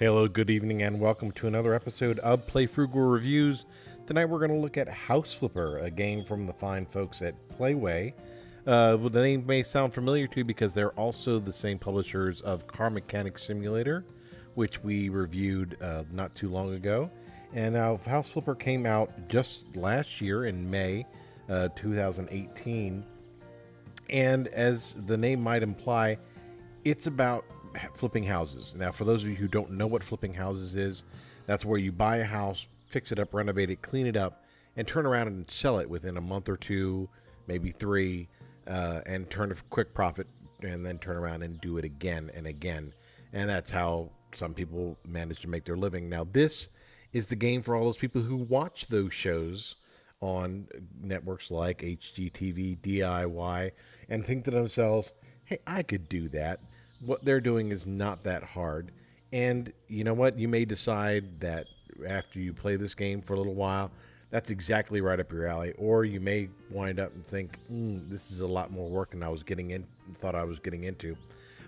Hello, good evening, and welcome to another episode of Play Frugal Reviews. Tonight we're going to look at House Flipper, a game from the fine folks at Playway. Well, the name may sound familiar to you because they're also the same publishers of Car Mechanic Simulator, which we reviewed not too long ago. And now House Flipper came out just last year in May 2018. And as the name might imply, it's about flipping houses. Now, for those of you who don't know what flipping houses is, that's where you buy a house, fix it up, renovate it, clean it up, and turn around and sell it within a month or two, maybe three, and turn a quick profit, and then turn around and do it again and again. And that's how some people manage to make their living. Now, this is the game for all those people who watch those shows on networks like HGTV, DIY, and think to themselves, hey, I could do that. What they're doing is not that hard. And you know what? You may decide that after you play this game for a little while, that's exactly right up your alley. Or you may wind up and think, this is a lot more work than I was thought I was getting into.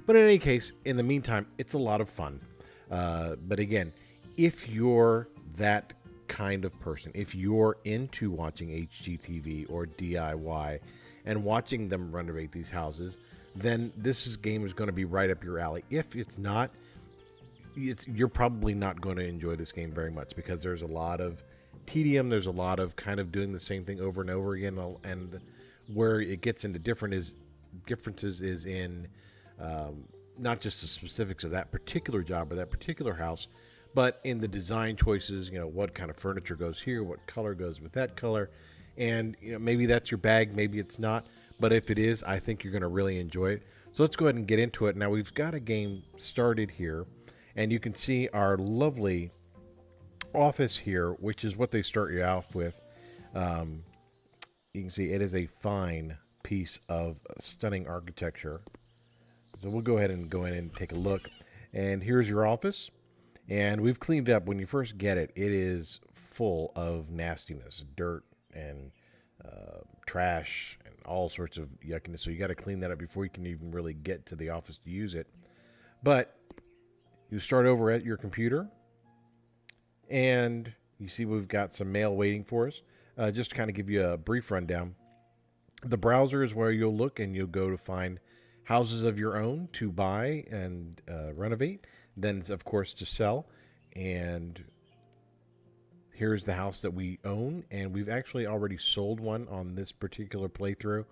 But in any case, in the meantime, it's a lot of fun. But again, if you're that kind of person, if you're into watching HGTV or DIY and watching them renovate these houses, then this game is going to be right up your alley. If it's not, you're probably not going to enjoy this game very much because there's a lot of tedium. There's a lot of kind of doing the same thing over and over again. And where it gets into differences is in not just the specifics of that particular job or that particular house, but in the design choices, what kind of furniture goes here, what color goes with that color. And maybe that's your bag, maybe it's not. But if it is, I think you're going to really enjoy it. So let's go ahead and get into it. Now, we've got a game started here, and you can see our lovely office here, which is what they start you off with. You can see it is a fine piece of stunning architecture. So we'll go ahead and take a look. And here's your office. And we've cleaned up. When you first get it, it is full of nastiness, dirt and trash and all sorts of yuckiness. So you got to clean that up before you can even really get to the office to use it. But you start over at your computer, and you see we've got some mail waiting for us. Just to kind of give you a brief rundown, the browser is where you'll look, and you'll go to find houses of your own to buy and renovate. Then, of course, to sell. And here's the house that we own, and we've actually already sold one on this particular playthrough.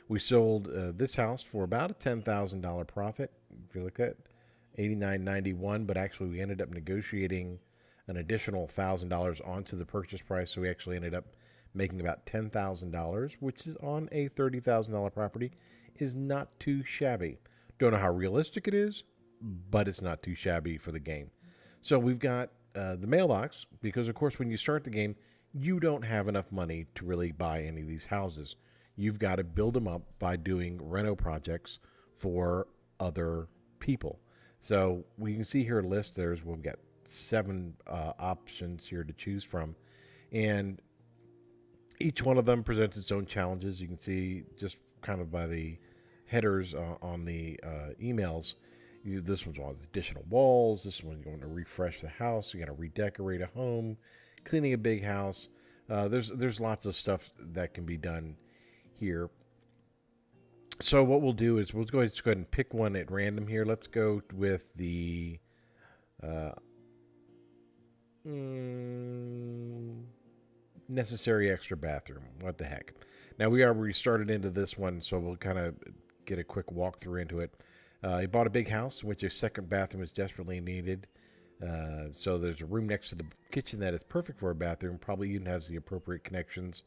We sold this house for about a $10,000 profit. If you look at $89.91, but actually we ended up negotiating an additional $1,000 onto the purchase price, so we actually ended up making about $10,000, which is on a $30,000 property, is not too shabby. Don't know how realistic it is, but it's not too shabby for the game. So we've got the mailbox, because of course when you start the game, you don't have enough money to really buy any of these houses. You've got to build them up by doing reno projects for other people. So we can see here a list. We've got 7 options here to choose from, and each one of them presents its own challenges. You can see just kind of by the headers on the emails. This one's on additional walls. This one, you want to refresh the house. You got to redecorate a home, cleaning a big house. There's lots of stuff that can be done here. So what we'll do is we'll go ahead and pick one at random here. Let's go with the necessary extra bathroom. What the heck? Now we already started into this one, so we'll kind of get a quick walkthrough into it. He bought a big house in which a second bathroom is desperately needed. So there's a room next to the kitchen that is perfect for a bathroom, probably even has the appropriate connections.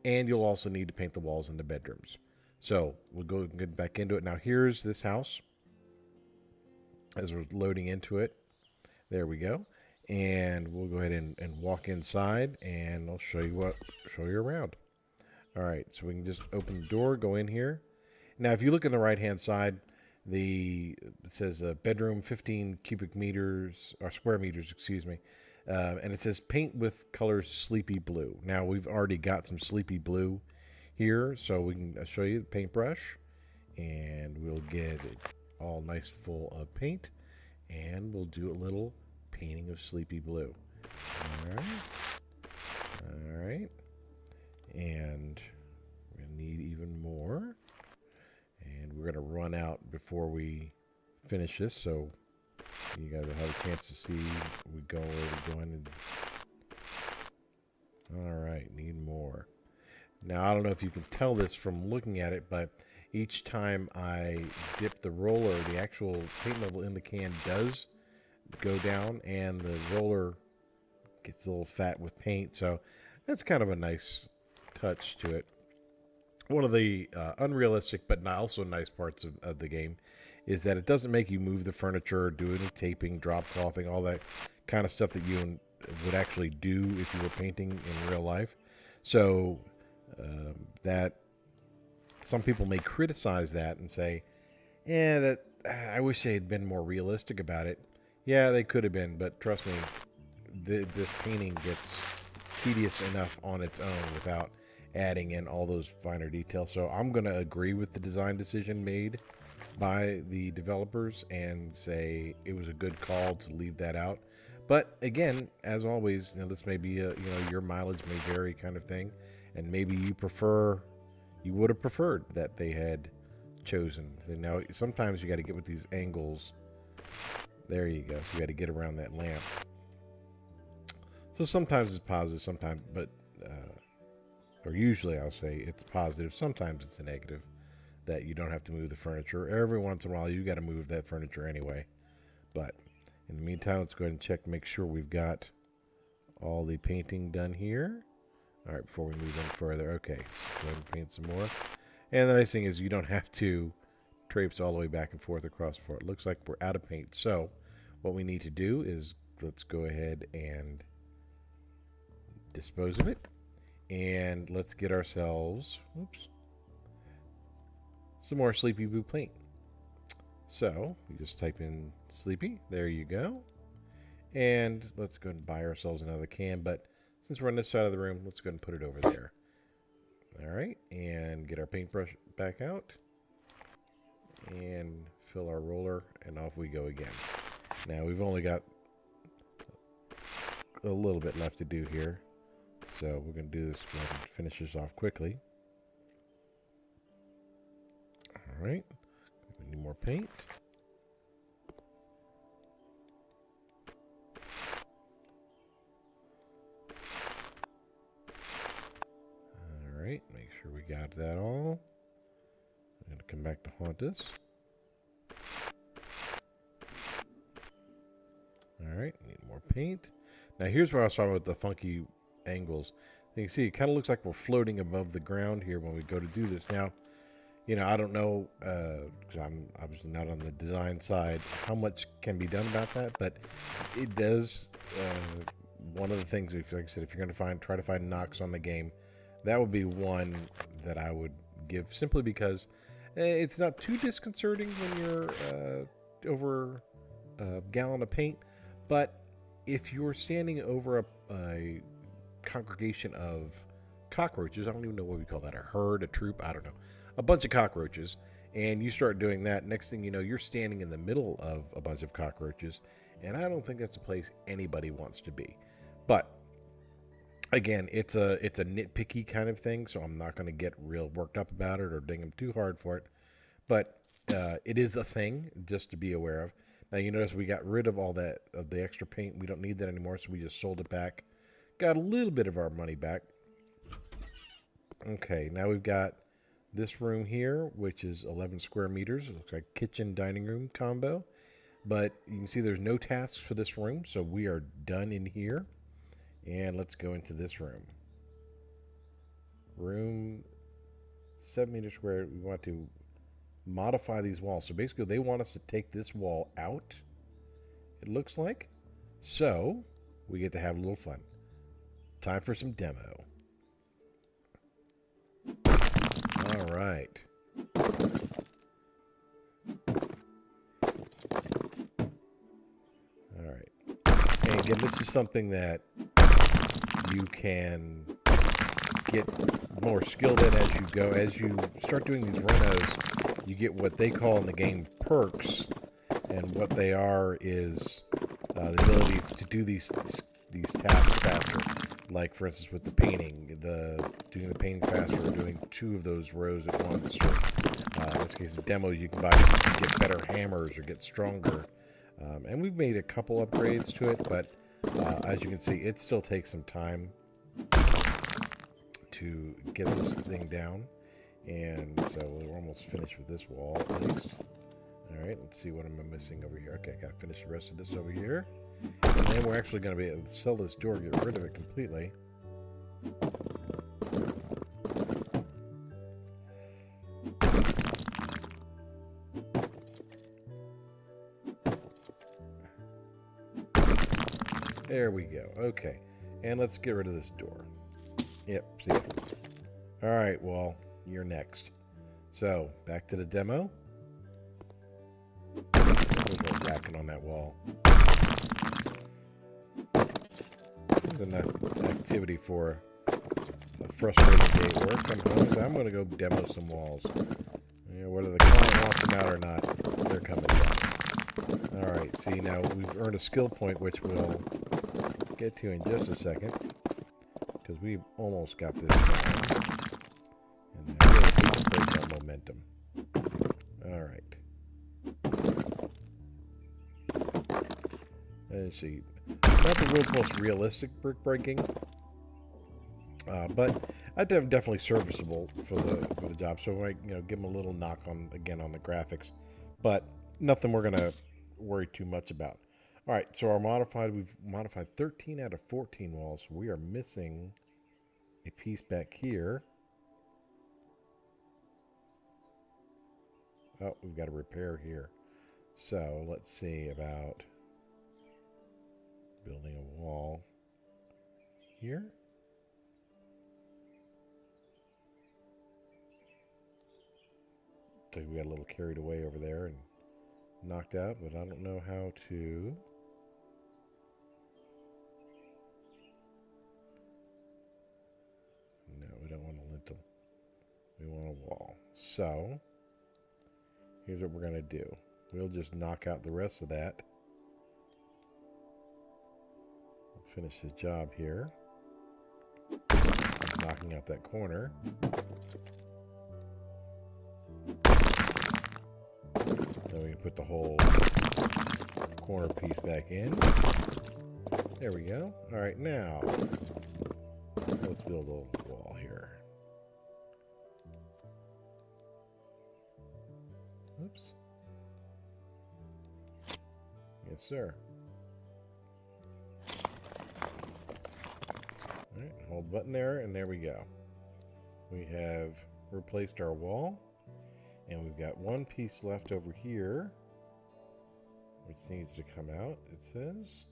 And you'll also need to paint the walls in the bedrooms. So we'll go and get back into it. Now here's this house as we're loading into it. There we go. And we'll go ahead and walk inside, and I'll show you around. All right, so we can just open the door, go in here. Now if you look on the right-hand side, it says bedroom 15 cubic meters, or square meters, excuse me. And it says paint with color sleepy blue. Now we've already got some sleepy blue here, so we can show you the paintbrush, and we'll get it all nice full of paint, and we'll do a little painting of Sleepy Blue. All right. And we're going to need even more. And we're going to run out before we finish this, so you guys will have a chance to see we go where we're going. All right, need more. Now, I don't know if you can tell this from looking at it, but each time I dip the roller, the actual paint level in the can does go down, and the roller gets a little fat with paint, so that's kind of a nice touch to it. One of the unrealistic but also nice parts of the game is that it doesn't make you move the furniture, do any taping, drop clothing, all that kind of stuff that you would actually do if you were painting in real life. So that some people may criticize that and say, that I wish they had been more realistic about it. Yeah, they could have been, but trust me, this painting gets tedious enough on its own without adding in all those finer details. So I'm going to agree with the design decision made by the developers and say it was a good call to leave that out. But again, as always, this may be a, your mileage may vary kind of thing, and maybe you would have preferred that they had chosen. So now sometimes you got to get with these angles. There you go. So you got to get around that lamp. So sometimes it's positive, sometimes, but or usually I'll say it's positive. Sometimes it's a negative that you don't have to move the furniture. Every once in a while, you got to move that furniture anyway. But in the meantime, let's go ahead and check, make sure we've got all the painting done here. All right, before we move any further. Okay, let's go ahead and paint some more. And the nice thing is you don't have to traipse all the way back and forth across the floor. It looks like we're out of paint. So what we need to do is let's go ahead and dispose of it. And let's get ourselves, some more Sleepy Blue paint. So you just type in Sleepy. There you go. And let's go and buy ourselves another can. But since we're on this side of the room, let's go ahead and put it over there. All right. And get our paintbrush back out. And fill our roller. And off we go again. Now we've only got a little bit left to do here. So we're going to do this, go ahead and finish this off quickly. All right. We need more paint. All right. Make sure we got that all. I'm going to come back to haunt us. All right. Need more paint. Now here's where I was talking about the funky angles. You can see it kind of looks like we're floating above the ground here when we go to do this. Now, I don't know, because I'm obviously not on the design side, how much can be done about that, but it does, one of the things, like I said, if you're going to try to find knocks on the game, that would be one that I would give, simply because it's not too disconcerting when you're over a gallon of paint, but if you're standing over a congregation of cockroaches, I don't even know what we call that, a herd, a troop, I don't know, a bunch of cockroaches, and you start doing that, next thing you know, you're standing in the middle of a bunch of cockroaches, and I don't think that's a place anybody wants to be. But again, it's a nitpicky kind of thing, so I'm not going to get real worked up about it or ding them too hard for it, but it is a thing just to be aware of. Now you notice we got rid of all that of the extra paint. We don't need that anymore, so we just sold it back. Got a little bit of our money back. Okay, now we've got this room here, which is 11 square meters. It looks like kitchen dining room combo, but you can see there's no tasks for this room, so we are done in here. And let's go into this room. Room 7 meters square. We want to modify these walls. So basically they want us to take this wall out, it looks like. So we get to have a little fun. Time for some demo. All right. All right. And again, this is something that you can get more skilled at as you go. As you start doing these renos, you get what they call in the game perks. And what they are is the ability to do these tasks faster. Like, for instance, with the painting, doing the painting faster, or doing 2 of those rows at once. Or, in this case, the demo, you can get better hammers or get stronger. And we've made a couple upgrades to it, but as you can see, it still takes some time to get this thing down. And so we're almost finished with this wall, at least. All right, let's see what I'm missing over here. Okay, I gotta finish the rest of this over here. And then we're actually going to be able to sell this door, get rid of it completely. There we go. Okay. And let's get rid of this door. Yep, see it. Alright, well, you're next. So, back to the demo. There's no racking on that wall. A nice activity for a frustrating day at work. I'm going to go demo some walls. You know, whether the client wants them out or not, they're coming down. Alright, see, now we've earned a skill point, which we'll get to in just a second, because we've almost got this down. And now we can break our momentum. Alright. Let's see. Not the world's most realistic brick breaking, but I definitely serviceable for the job. So I give them a little knock on the graphics, but nothing we're gonna worry too much about. All right, so we've modified 13 out of 14 walls. So we are missing a piece back here. Oh, we've got a repair here. So let's see about building a wall here. So we got a little carried away over there and knocked out, but I don't know how to. No, we don't want a lintel. We want a wall. So here's what we're going to do. We'll just knock out the rest of that. Finish the job here. Knocking out that corner. Then we can put the whole corner piece back in. There we go. Alright, now let's build a wall here. Oops. Yes, sir. Alright, hold button there, and there we go. We have replaced our wall, and we've got one piece left over here, which needs to come out, it says.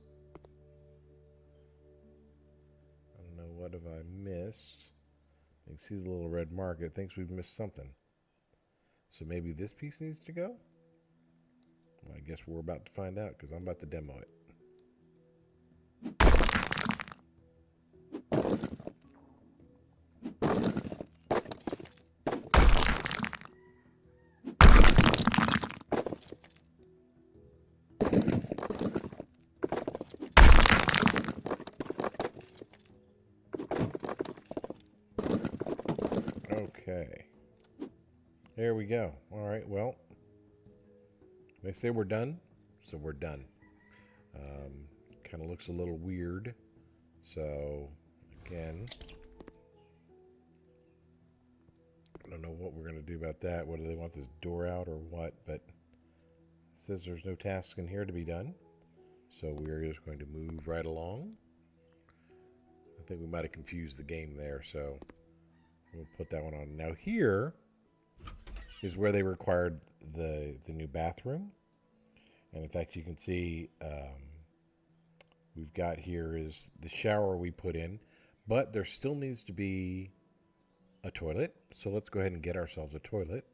I don't know, what have I missed? You can see the little red mark. It thinks we've missed something. So maybe this piece needs to go? Well, I guess we're about to find out, because I'm about to demo it. Okay. There we go. All right, well, they say we're done, so we're done. Kind of looks a little weird. So, again, I don't know what we're going to do about that. Whether they want this door out or what, but it says there's no tasks in here to be done. So we're just going to move right along. I think we might have confused the game there, so we'll put that one on. Now here is where they required the new bathroom. And in fact, you can see we've got here is the shower we put in, but there still needs to be a toilet. So let's go ahead and get ourselves a toilet.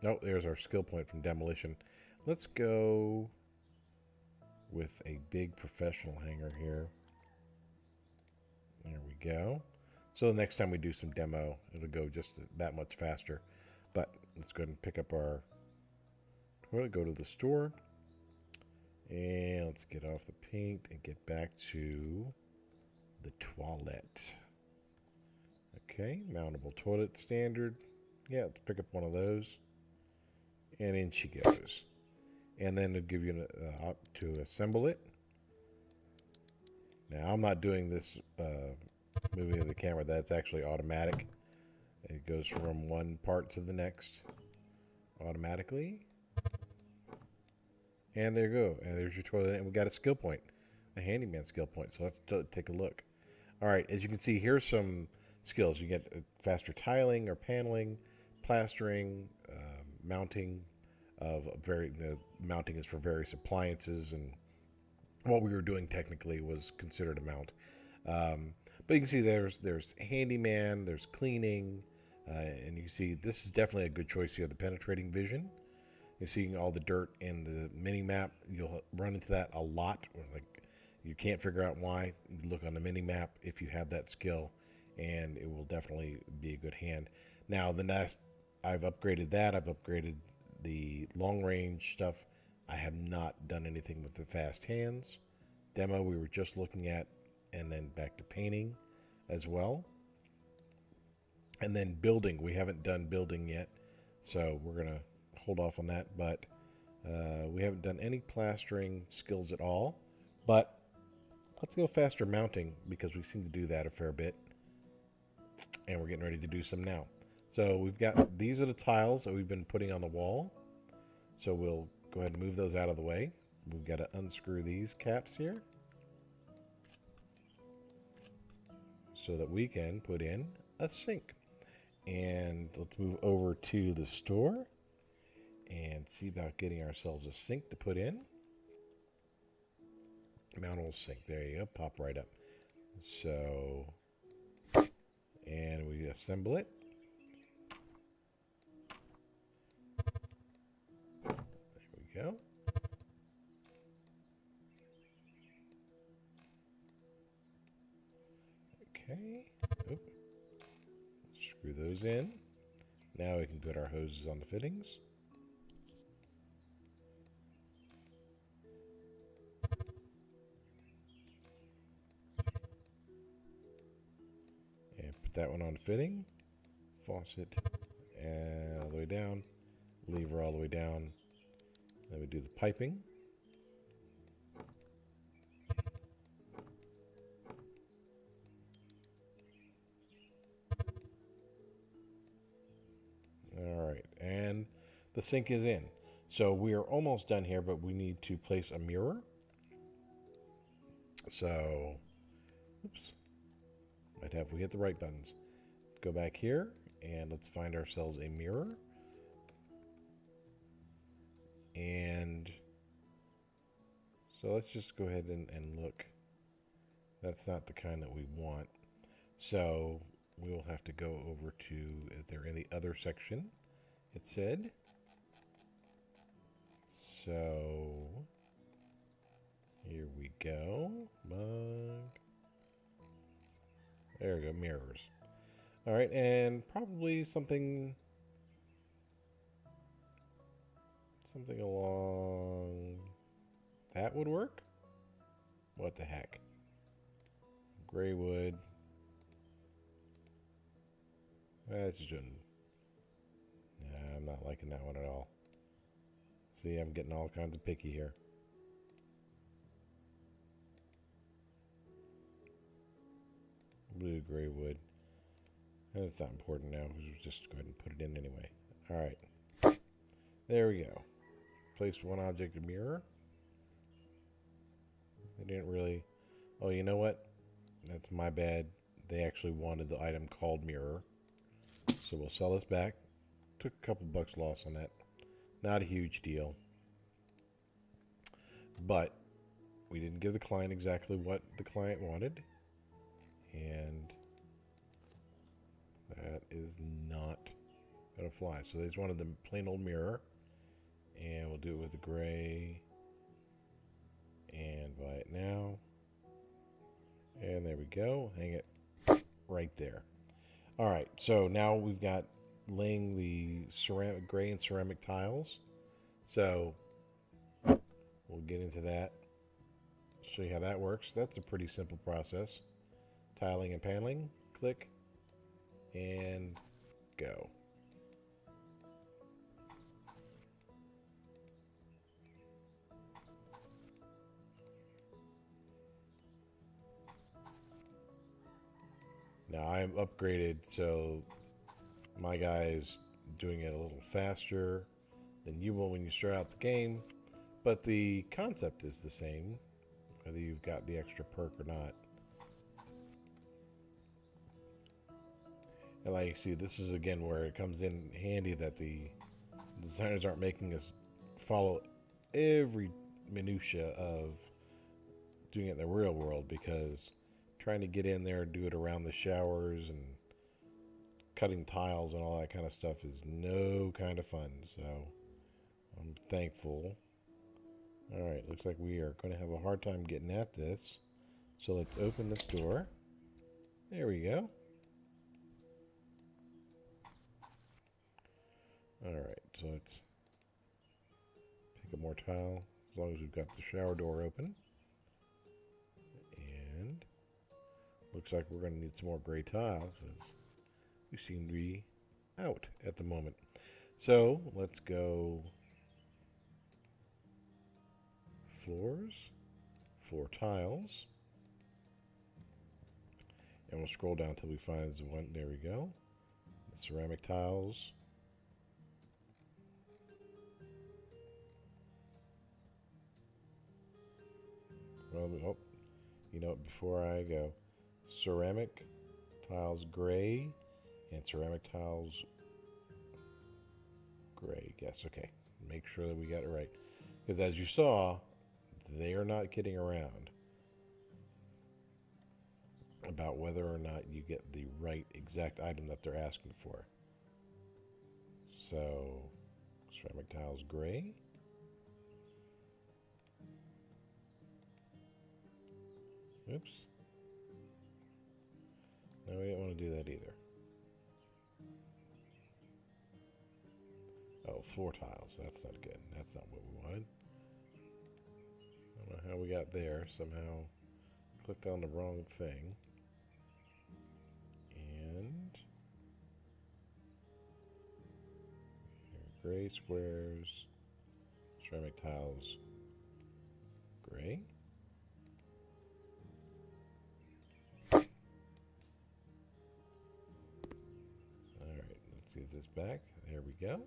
Oh, there's our skill point from Demolition. Let's go with a big professional hanger here. There we go. So the next time we do some demo, it'll go just that much faster. But let's go ahead and pick up our toilet, go to the store, And let's get off the paint and get back to the toilet. Okay, mountable toilet standard. Yeah, let's pick up one of those. And in she goes. And then it'll give you an to assemble it. Now, I'm not doing this moving of the camera. That's actually automatic. It goes from one part to the next automatically. And there you go. And there's your toilet. And we got a skill point, a handyman skill point. So let's take a look. All right, as you can see, here's some skills. You get faster tiling or paneling, plastering, mounting of the mounting is for various appliances, and what we were doing technically was considered a mount. But you can see there's handyman, there's cleaning, and you can see this is definitely a good choice here. The penetrating vision. You're seeing all the dirt in the mini map. You'll run into that a lot. Like you can't figure out why. You look on the mini map if you have that skill, and it will definitely be a good hand. Now the next, I've upgraded that. I've upgraded the long range stuff. I have not done anything with the fast hands. Demo we were just looking at, and then back to painting as well. And then building, we haven't done building yet, so we're gonna hold off on that. But we haven't done any plastering skills at all. But let's go faster mounting, because we seem to do that a fair bit, and we're getting ready to do some now. So we've got, these are the tiles that we've been putting on the wall. So we'll go ahead and move those out of the way. We've got to unscrew these caps here so that we can put in a sink. And let's move over to the store and see about getting ourselves a sink to put in. Mountable sink. There you go. Pop right up. So, and we assemble it. There we go. Okay. Oop. Screw those in. Now we can put our hoses on the fittings. And put that one on the fitting. Faucet all the way down. Lever all the way down. Then we do the piping. Alright, and the sink is in. So we are almost done here, but we need to place a mirror. So, oops, might have we hit the right buttons. Go back here, and let's find ourselves a mirror. And so let's just go ahead and look. That's not the kind that we want. So we will have to go over to, if they're in the other section, it said. So here we go. Mug. There we go, mirrors. All right, and probably something along that would work. What the heck? Gray wood. That's just, nah, I'm not liking that one at all. See, I'm getting all kinds of picky here. Blue gray wood. And it's not important now, because we'll just go ahead and put it in anyway. Alright. There we go. Place one object, a mirror. They didn't really... Oh, you know what? That's my bad. They actually wanted the item called mirror. So we'll sell this back. Took a couple bucks loss on that. Not a huge deal. But we didn't give the client exactly what the client wanted. And that is not going to fly. So they just wanted the plain old mirror. And we'll do it with the gray. And buy it now. And there we go. Hang it right there. All right. So now we've got laying the ceramic, gray and ceramic tiles. So We'll get into that. Show you how that works. That's a pretty simple process. Tiling and paneling. Click. And go. Now I'm upgraded, so my guy is doing it a little faster than you will when you start out the game, but the concept is the same, whether you've got the extra perk or not. And like you see, this is again where it comes in handy that the designers aren't making us follow every minutia of doing it in the real world, because trying to get in there, do it around the showers and cutting tiles and all that kind of stuff is no kind of fun. So I'm thankful. All right, looks like we are going to have a hard time getting at this. So let's open this door. There we go. All right, so let's pick up more tile, as long as we've got the shower door open. And looks like we're going to need some more gray tiles, as we seem to be out at the moment. So let's go floors, floor tiles, and we'll scroll down until we find the one. There we go. The ceramic tiles. Well, oh, you know, before I go, ceramic tiles gray and ceramic tiles gray. Yes, okay. Make sure that we got it right. Because as you saw, they are not kidding around about whether or not you get the right exact item that they're asking for. So, ceramic tiles gray. Oops. No, we didn't want to do that either. Oh, floor tiles. That's not good. That's not what we wanted. I don't know how we got there. Somehow clicked on the wrong thing. And gray squares, ceramic tiles, gray. Alright, let's get this back. There we go.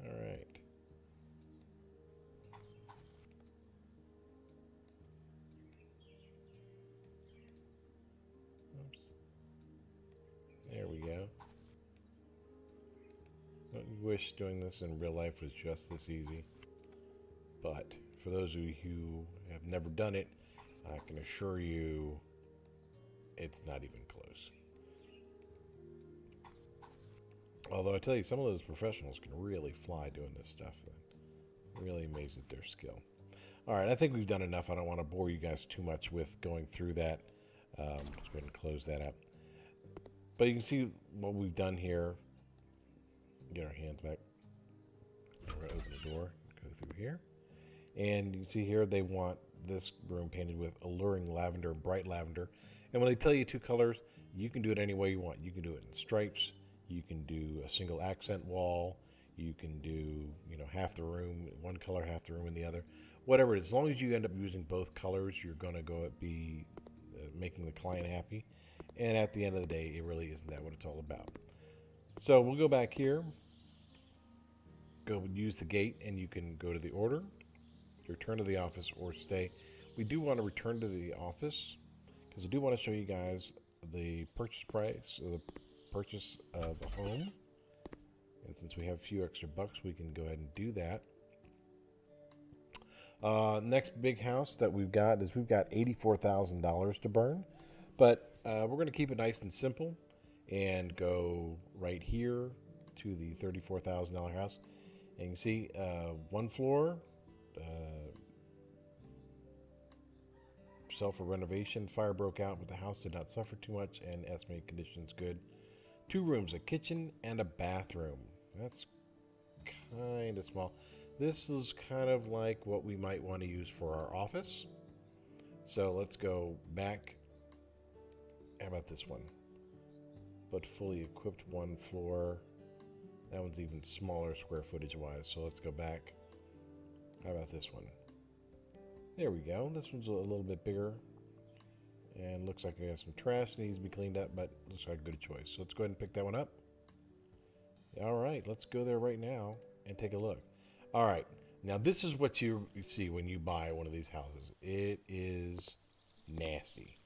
Alright. Oops. There we go. I wish doing this in real life was just this easy. But for those of you who have never done it, I can assure you it's not even close. Although I tell you, some of those professionals can really fly doing this stuff. I'm really amazed at their skill. All right, I think we've done enough. I don't want to bore you guys too much with going through that. Let's go ahead and close that up. But you can see what we've done here. Get our hands back. We're going to open the door, go through here. And you can see here they want this room painted with alluring lavender, bright lavender. And when they tell you two colors, you can do it any way you want. You can do it in stripes. You can do a single accent wall. You can do, you know, half the room one color, half the room in the other. Whatever it is, as long as you end up using both colors, you're going to go be making the client happy. And at the end of the day, it really isn't that what it's all about. So we'll go back here. Go use the gate, and you can go to the order, return to the office, or stay. We do want to return to the office because I do want to show you guys the purchase price of the purchase of the home. And since we have a few extra bucks, we can go ahead and do that. Next big house that we've got is we've got $84,000 to burn, but we're going to keep it nice and simple and go right here to the $34,000 house. And you can see one floor, sell for renovation. Fire broke out, but the house did not suffer too much and estimated conditions good. 2 rooms, a kitchen and a bathroom. That's kind of small. This is kind of like what we might want to use for our office. So let's go back. How about this one? But fully equipped one floor. That one's even smaller square footage wise. So let's go back. How about this one? There we go. This one's a little bit bigger. And looks like we have some trash that needs to be cleaned up, but looks like a good choice. So let's go ahead and pick that one up. All right, let's go there right now and take a look. All right, now this is what you see when you buy one of these houses. It is nasty,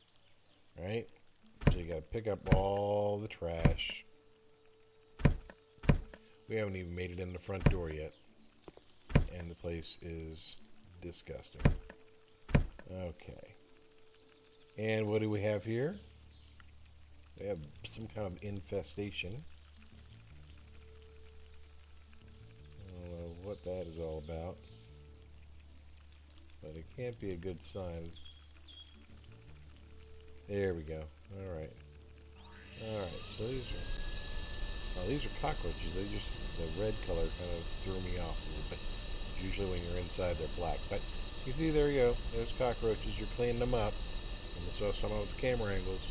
right? So you got to pick up all the trash. We haven't even made it in the front door yet, and the place is disgusting. Okay. And what do we have here? We have some kind of infestation. I don't know what that is all about, but it can't be a good sign. There we go. All right. All right. So these are cockroaches. They just, the red color kind of threw me off a little bit. Usually when you're inside, they're black. But you see, there you go. There's cockroaches. You're cleaning them up. And so some of the camera angles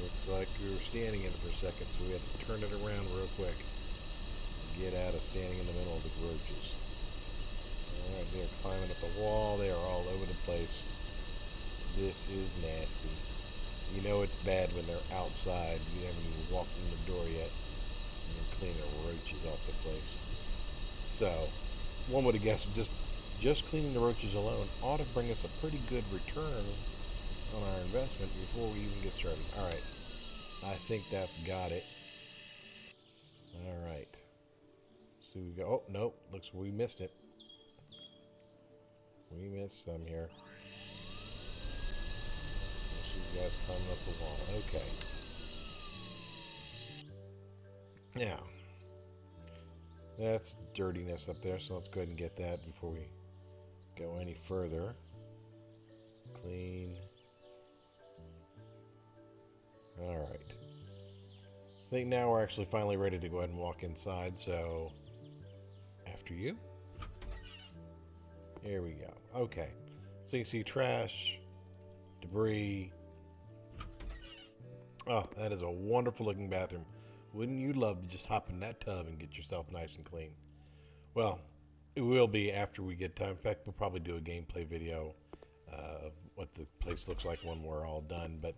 looked like we were standing in it for a second, so we had to turn it around real quick. Get out of standing in the middle of the roaches. Alright, they're climbing up the wall. They are all over the place. This is nasty. You know it's bad when they're outside. You haven't even walked in the door yet. And they're cleaning roaches off the place. So, one would have guessed just cleaning the roaches alone ought to bring us a pretty good return on our investment before we even get started. Alright, I think that's got it. Alright. So we go, oh, nope, looks we missed it. We missed some here. These guys climbing up the wall. Okay. Now, that's dirtiness up there, so let's go ahead and get that before we go any further. Clean. Alright. I think now we're actually finally ready to go ahead and walk inside, so after you. Here we go. Okay. So you see trash, debris. Oh, that is a wonderful looking bathroom. Wouldn't you love to just hop in that tub and get yourself nice and clean? Well, it will be after we get time. In fact, we'll probably do a gameplay video of what the place looks like when we're all done. But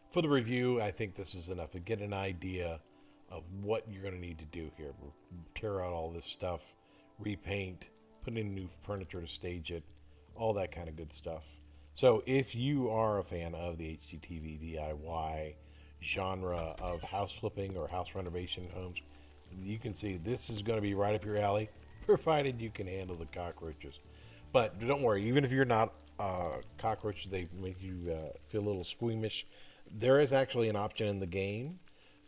for the review, I think this is enough to get an idea of what you're going to need to do here. We'll tear out all this stuff, repaint, put in new furniture to stage it, all that kind of good stuff. So if you are a fan of the HGTV DIY genre of house flipping or house renovation homes, you can see this is going to be right up your alley, provided you can handle the cockroaches. But don't worry, even if you're not cockroaches, they make you feel a little squeamish. There is actually an option in the game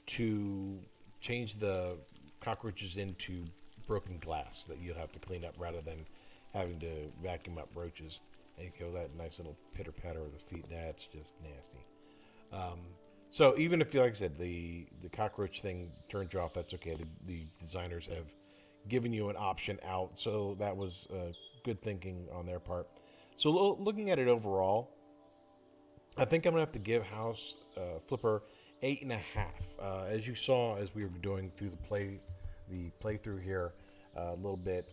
to change the cockroaches into broken glass that you'll have to clean up rather than having to vacuum up roaches. And you go that nice little pitter patter of the feet. That's just nasty. So even if, like I said, the cockroach thing turns you off, that's okay. The designers have given you an option out, so that was good thinking on their part. So looking at it overall, I think I'm gonna have to give House Flipper 8.5. As you saw, as we were doing through the playthrough here, a little bit,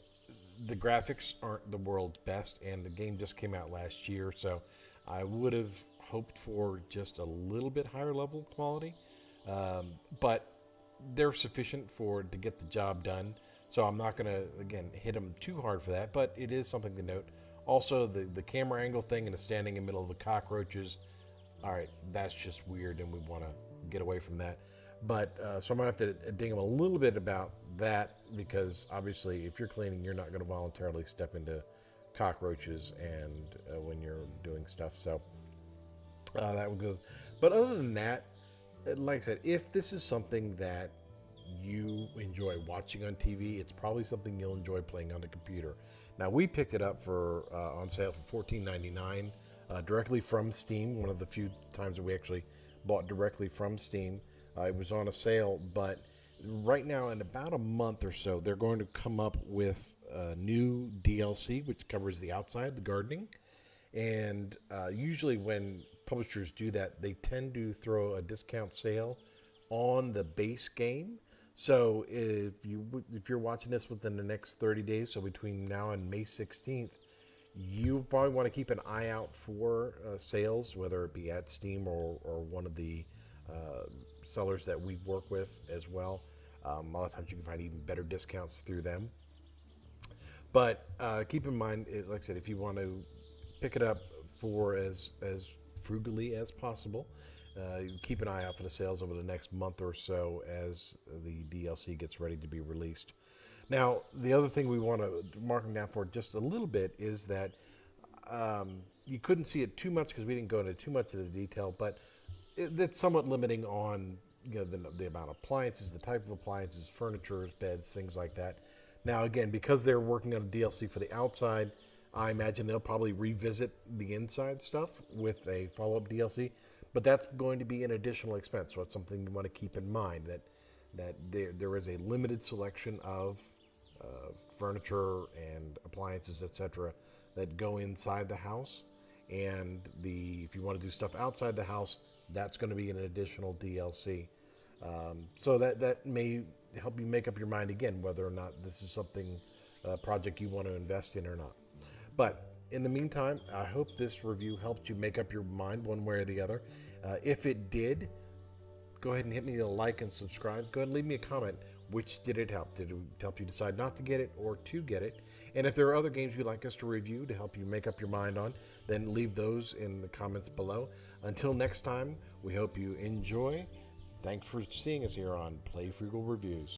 the graphics aren't the world's best, and the game just came out last year, so I would have hoped for just a little bit higher level quality, but they're sufficient to get the job done. So I'm not gonna again hit them too hard for that, but it is something to note. Also, the camera angle thing and the standing in the middle of the cockroaches, all right, that's just weird, and we want to get away from that. But so I'm gonna have to ding them a little bit about that, because obviously if you're cleaning, you're not going to voluntarily step into cockroaches and when you're doing stuff. So that would go. But other than that, like I said, if this is something that you enjoy watching on TV, it's probably something you'll enjoy playing on the computer. Now, we picked it up for on sale for $14.99 directly from Steam. One of the few times that we actually bought directly from Steam. It was on a sale, but right now, in about a month or so, they're going to come up with a new DLC which covers the outside, the gardening. And usually, when publishers do that, they tend to throw a discount sale on the base game. So if you're watching this within the next 30 days, so between now and May 16th, you probably want to keep an eye out for sales, whether it be at Steam or one of the sellers that we work with as well. A lot of times you can find even better discounts through them. But keep in mind, like I said, if you want to pick it up for as frugally as possible, keep an eye out for the sales over the next month or so as the DLC gets ready to be released. Now, the other thing we want to mark them down for just a little bit is that you couldn't see it too much because we didn't go into too much of the detail, but it's somewhat limiting on the amount of appliances, the type of appliances, furniture, beds, things like that. Now, again, because they're working on a DLC for the outside, I imagine they'll probably revisit the inside stuff with a follow-up DLC, but that's going to be an additional expense. So it's something you want to keep in mind that there is a limited selection of furniture and appliances, etc., that go inside the house, and if you want to do stuff outside the house, that's going to be an additional DLC. So that may help you make up your mind again whether or not this is something project you want to invest in or not. But in the meantime, I hope this review helped you make up your mind one way or the other. If it did, go ahead and hit me a like and subscribe. Go ahead and leave me a comment. Which did it help? Did it help you decide not to get it or to get it? And if there are other games you'd like us to review to help you make up your mind on, then leave those in the comments below. Until next time, we hope you enjoy. Thanks for seeing us here on Play Frugal Reviews.